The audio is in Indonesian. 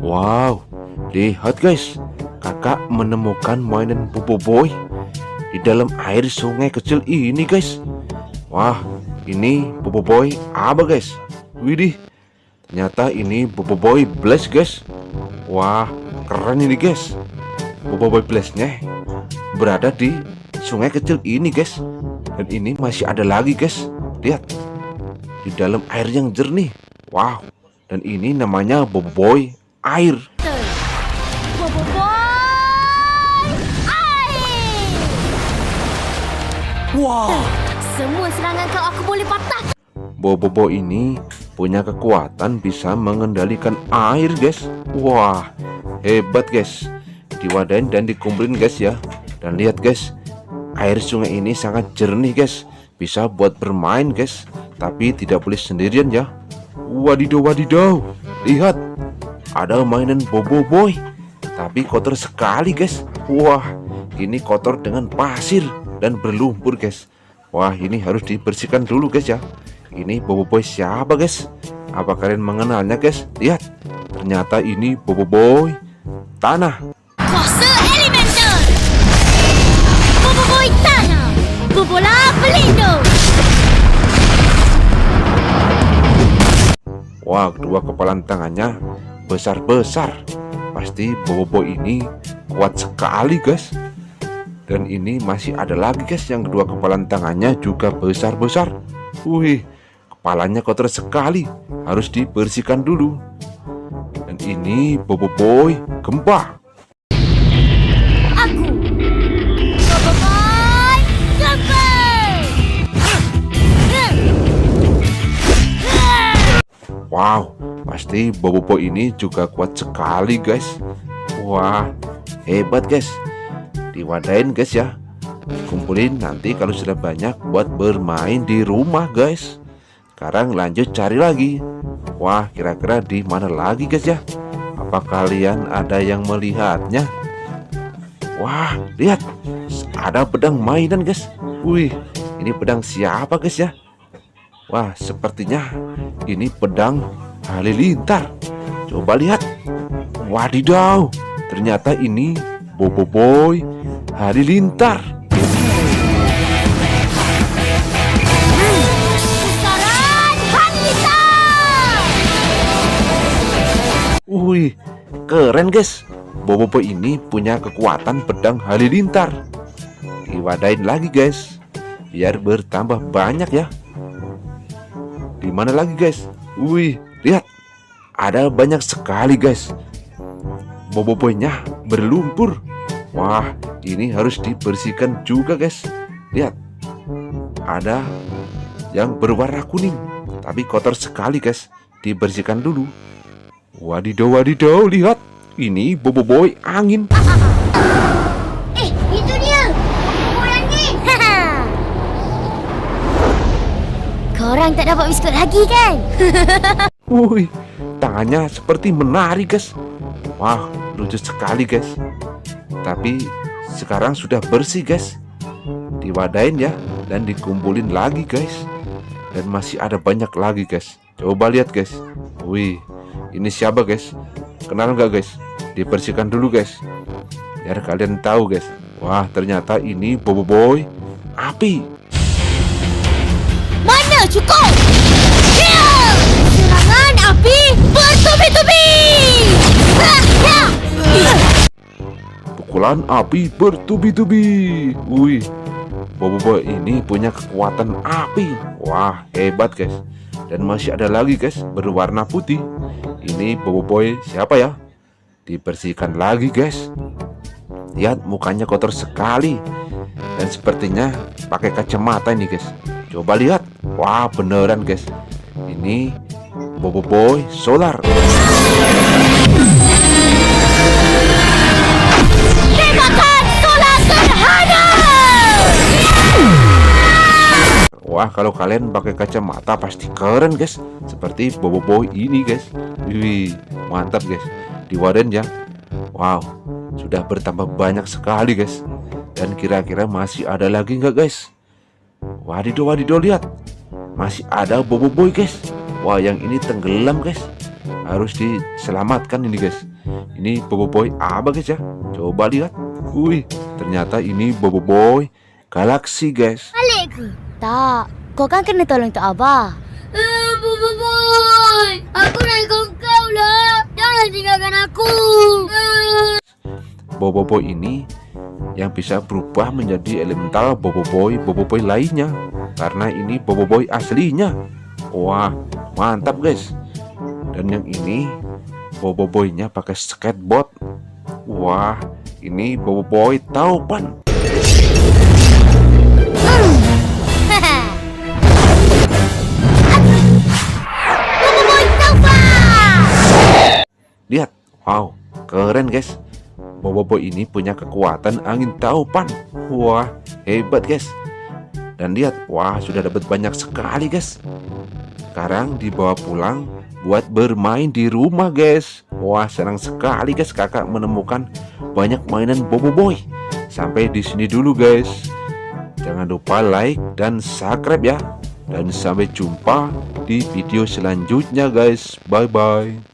Wow, lihat guys, kakak menemukan mainan Bobo Boy di dalam air sungai kecil ini guys. Wah, ini Bobo Boy apa guys? Widih, ternyata ini Bobo Boy Blast guys. Wah, keren ini guys. Bobo Boy Blastnya berada di sungai kecil ini guys. Dan ini masih ada lagi guys. Lihat, di dalam air yang jernih. Wow, dan ini namanya Bobo Boy air. Bobo Boy air. Wow, Semua serangan kau aku boleh patah. Bobo Boy ini punya kekuatan bisa mengendalikan air guys. Wah, hebat guys. Diwadain dan dikumpulin guys ya. Dan lihat guys, air sungai ini sangat jernih guys. Bisa buat bermain guys. Tapi tidak boleh sendirian ya. Wadidaw wadidaw. Lihat, ada mainan Bobo Boy, tapi kotor sekali guys. Wah, ini kotor dengan pasir dan berlumpur guys. Wah, ini harus dibersihkan dulu guys ya. Ini Bobo Boy siapa guys? Apa kalian mengenalnya guys? Lihat, ternyata ini Bobo Boy tanah. Kuasa elemental. Bobo Boy tanah. Bobola pelindung. Wah, kedua kepalan tangannya besar-besar. Pasti Bobo Boy ini kuat sekali guys. Dan ini masih ada lagi guys, yang kedua kepalan tangannya juga besar-besar. Wih, kepalanya kotor sekali, harus dibersihkan dulu. Dan ini Bobo Boy gempa. Aku Bobo Boy gempa. Wow, pasti Bobo Boy ini juga kuat sekali guys. Wah, hebat guys. Diwadain guys ya. Kumpulin nanti kalau sudah banyak buat bermain di rumah guys. Sekarang lanjut cari lagi. Wah, kira-kira di mana lagi guys ya? Apa kalian ada yang melihatnya? Wah, lihat, ada pedang mainan guys. Wih, ini pedang siapa guys ya? Wah, sepertinya ini pedang halilintar. Coba lihat. Wadidaw, ternyata ini Bobo Boy halilintar. Pusaran halilintar. Wih, keren guys. Bobo Boy ini punya kekuatan pedang halilintar. Diwadain lagi guys, biar bertambah banyak ya. Di mana lagi guys? Wih, lihat, ada banyak sekali guys. Bobo Boy-nya berlumpur. Wah, ini harus dibersihkan juga guys. Lihat, ada yang berwarna kuning, tapi kotor sekali guys. Dibersihkan dulu. Wadidaw wadidaw, lihat, ini Bobo Boy angin. Itu dia. Orang ni. Korang tak dapat biskut lagi kan? Wih, tangannya seperti menari guys. Wah, lucu sekali guys. Tapi sekarang sudah bersih guys. Diwadain ya, dan dikumpulin lagi guys. Dan masih ada banyak lagi guys. Coba lihat guys. Wih, ini siapa guys? Kenal nggak guys? Dibersihkan dulu guys, biar kalian tahu guys. Wah, ternyata ini Bobo Boy api. Mana cukup? Ya! Serangan api bertubi-tubi. Pukulan api bertubi-tubi. Wih, Bobo Boy ini punya kekuatan api. Wah, hebat guys. Dan masih ada lagi guys, berwarna putih. Ini Bobo Boy siapa ya? Dibersihkan lagi guys. Lihat, mukanya kotor sekali. Dan sepertinya pakai kacamata ini guys. Coba lihat. Wah, beneran guys. Ini Bobo Boy solar. Tembakan solar gerhana. Wah, kalau kalian pakai kacamata pasti keren guys. Seperti Bobo Boy ini guys. Wih, mantap guys. Diwadain ya. Wow, sudah bertambah banyak sekali guys. Dan kira-kira masih ada lagi nggak guys? Wadidaw wadidaw, lihat, masih ada Bobo Boy guys. Wah, yang ini tenggelam guys. harus diselamatkan ini guys. Ini Boboiboy apa guys ya? Coba lihat. Wih, ternyata ini Boboiboy Galaxy guys. Balik ke? Tak, kau kan kena tolong Tok Abah. Boboiboy, aku nak ikut kau lah. Jangan tinggalkan aku. Boboiboy ini yang bisa berubah menjadi elemental Boboiboy lainnya, karena ini Boboiboy aslinya. Wah, mantap guys. Dan yang ini Boboiboynya pakai skateboard. Wah, ini Boboiboy taupan. Boboiboy taupan. Lihat, wow, keren guys. Boboiboy ini punya kekuatan angin taupan. Wah, hebat guys. Dan lihat, wah, sudah dapat banyak sekali guys. Sekarang dibawa pulang buat bermain di rumah guys. Wah, senang sekali guys kakak menemukan banyak mainan Boboiboy. Sampai di sini dulu guys. Jangan lupa like dan subscribe ya. Dan sampai jumpa di video selanjutnya guys. Bye bye.